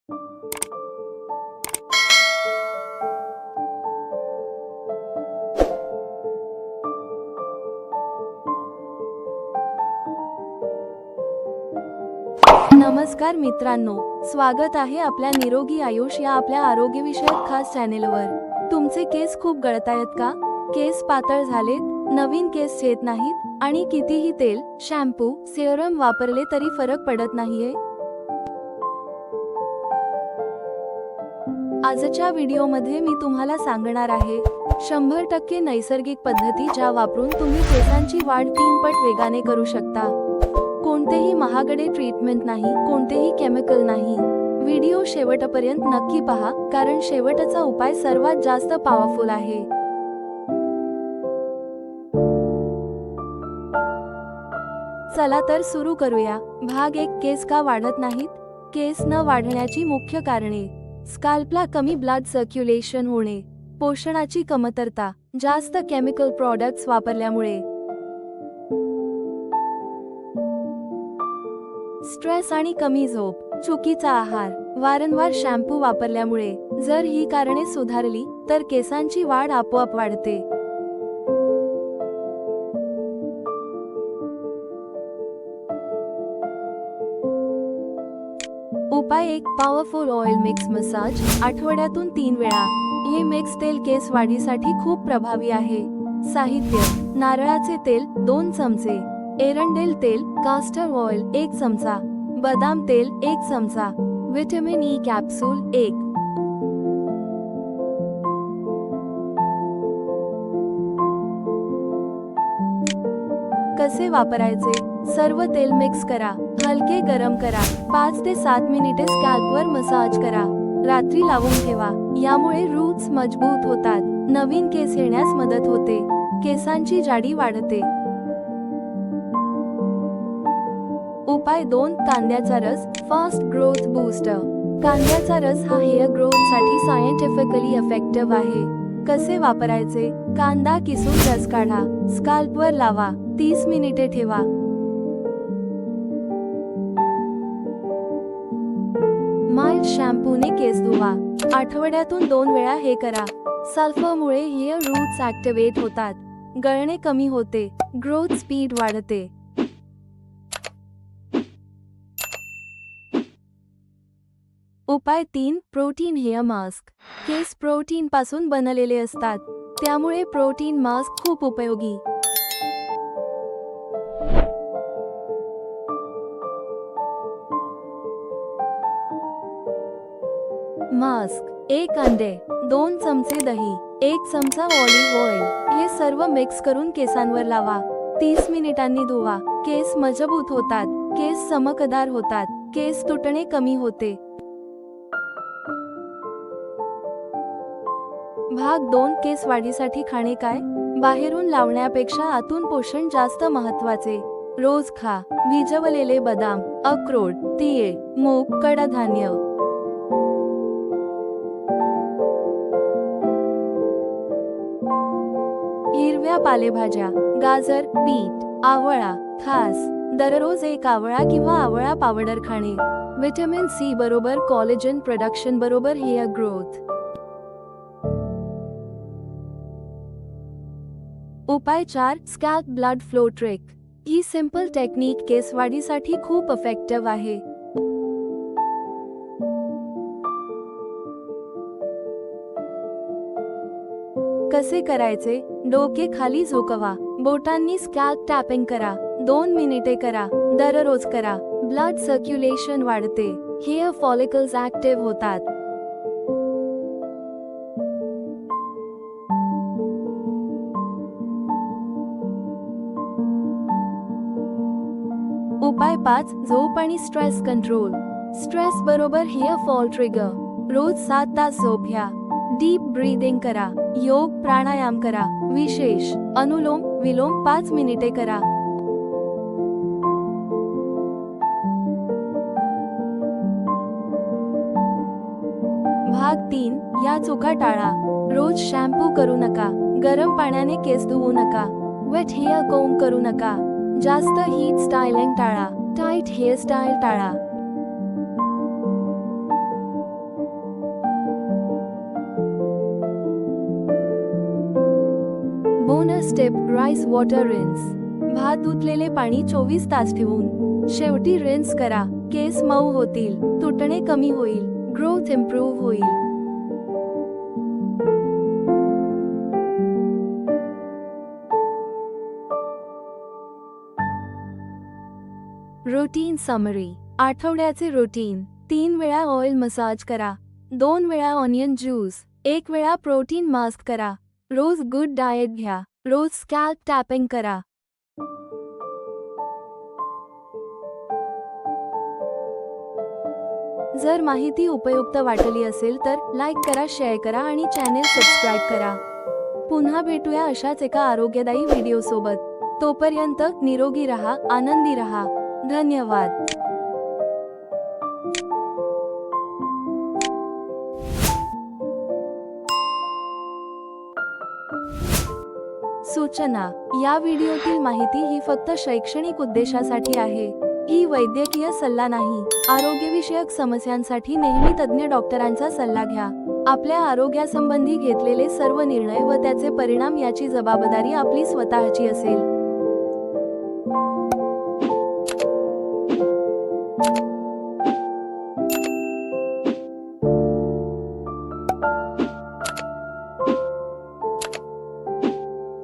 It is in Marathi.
नमस्कार मित्रांनो, स्वागत आहे आपल्या निरोगी आयुष या आपल्या आरोग्यविषयक खास चॅनेलवर। तुमचे केस खूप गळतायत का? केस पातळ झालेत, नवीन केस येत नाहीत आणि कितीही तेल, शॅम्पू, सेरम वापरले तरी फरक पडत नाहीये? आजच्या व्हिडिओमध्ये मी तुम्हाला सांगणार आहे 100% नैसर्गिक पद्धती ज्या वापरून तुम्ही केसांची वाढ 3 पट वेगाने करू शकता। कोणतेही महागडे ट्रीटमेंट नाही, कोणतेही केमिकल नाही। व्हिडिओ शेवटपर्यंत नक्की पहा, कारण शेवटचा उपाय सर्वात जास्त पॉवरफुल आहे। चला तर सुरू करूया। भाग 1, केस का वाढत नाहीत? केस न वाढण्याची मुख्य कारणे: स्कॅल्पला कमी ब्लड सर्क्युलेशन होणे, पोषणाची कमतरता, जास्त केमिकल प्रॉडक्ट्स वापरल्यामुळे, स्ट्रेस आणि कमी झोप, चुकीचा आहार, वारंवार शॅम्पू वापरल्यामुळे। जर ही कारणे सुधारली तर केसांची वाढ आपोआप वाढते। उपाय 1, पॉवरफुल ऑइल मिक्स मसाज, आठवड्यातून 3 वेळा। हे मिक्स तेल केस वाढीसाठी खूप प्रभावी आहे। साहित्य: नारळाचे तेल 2 चमचे, एरंडेल तेल, कास्टर ऑइल 1 चमचा, बदाम तेल 1 चमचा, विटामिन ई कॅप्सूल 1। कसे वापरायचे? सर्व तेल मिक्स करा, हलके गरम करा, 5 ते 7 मिनिटे स्कॅल्पवर मसाज करा, रात्री लावून ठेवा। यामुळे रूट्स मजबूत होतात, नवीन केस येण्यास मदत होते, केसांची जाडी वाढते। उपाय 2, कांद्याचा रस, फास्ट ग्रोथ बूस्टर। कांद्याचा रस हा हेअर ग्रोथ साठी सायंटिफिकली इफेक्टिव्ह आहे। कसे वापरायचे? कांदा किसून रस काढा, स्कॅल्पवर लावा, 30 मिनिटे ठेवा। माइल्ड शॅम्पूने केस धुवा, आठवड्यातून 2 वेळा हे करा। सल्फरमुळे हेअर रूट्स ऍक्टिव्हेट होतात, गळणे कमी होते, ग्रोथ स्पीड वाढते। उपाय 3, प्रोटीन हेअर मास्क। केस प्रोटीन पासून बनलेले असतात, त्यामुळे प्रोटीन मास्क खूप उपयोगी। मास्क: 1 अंडे, 2 चमचे दही, 1 चमचा ऑलिव्ह ऑइल, हे सर्व मिक्स करून केसांवर लावा, 30 मिनिटांनी धुवा। केस मजबूत होतात, केस चमकदार होतात, केस तुटणे कमी होते। भाग 2, केस वाढीसाठी खाणे काय? बाहेरून लावण्यापेक्षा आतून पोषण जास्त महत्त्वाचे। रोज खा, भिजवलेले बदाम, अक्रोड, तीळ, मूग, कडधान्य। हिरव्या पालेभाज्या: गाजर, बीट, आवळा, खास। दररोज 1 आवळा किंवा आवळा पावडर खाणे। विटामिन सी बरोबर कॉलेजन प्रोडक्शन बरोबर हेअर ग्रोथ। उपाय 4, स्कॅल्प ब्लड फ्लो ट्रिक। ही सिंपल टेक्निक केस वाढीसाठी खूप इफेक्टिव्ह आहे। कसे करायचे? डोके खाली झोकवा, बोटांनी स्कॅल्प टॅपिंग करा, 2 मिनिटे करा, दररोज करा। ब्लड सर्क्युलेशन वाढते, हेअर फॉलिकल्स ऍक्टिव्ह होतात। उपाय 5, झोप आणि स्ट्रेस कंट्रोल। स्ट्रेस बरोबर हेअर फॉल ट्रिगर। रोज 7 तास झोप घ्या, डीप ब्रीदिंग करा, योग प्राणायाम करा, विशेष अनुलोम विलोम 5 मिनिटे करा। भाग 3, या चुका टाळा। रोज शॅम्पू करू नका, गरम पाण्याने केस धुवू नका, वेट हेअर कोंब करू नका, जास्त हीट स्टायलिंग टाळा, टाइट हेअरस्टाईल टाळा। Step, rice water rinse. भात धुतलेले पाणी 24 तास ठेवून शेवटी रिन्स करा. केस मऊ होतील, तुटणे कमी होईल, ग्रोथ इम्प्रूव्ह होईल. Routine summary. आठवड्याचे रुटीन. 3 वेळा ऑइल मसाज करा, 2 वेळा ऑनियन ज्यूस, 1 वेळा प्रोटीन मास्क करा. रोज गुड डाएट घ्या, रोज स्कॅल्प टॅपिंग करा. जर माहिती उपयुक्त वाटली असेल तर लाईक करा, शेअर करा आणि चॅनेल सबस्क्राईब करा. पुन्हा भेटूया अशाच एका आरोग्यदायी व्हिडिओसोबत. तोपर्यंत निरोगी रहा, आनंदी रहा. धन्यवाद. सूचना. या व्हिडिओतील माहिती ही फक्त शैक्षणिक उद्देशासाठी आहे. ही वैद्यकीय सल्ला नाही. आरोग्यविषयक समस्यांसाठी नेहमी तज्ञ डॉक्टरांचा सल्ला घ्या. आपल्या आरोग्यासंबंधी घेतलेले सर्व निर्णय व त्याचे परिणाम याची जबाबदारी आपली स्वतःची असेल.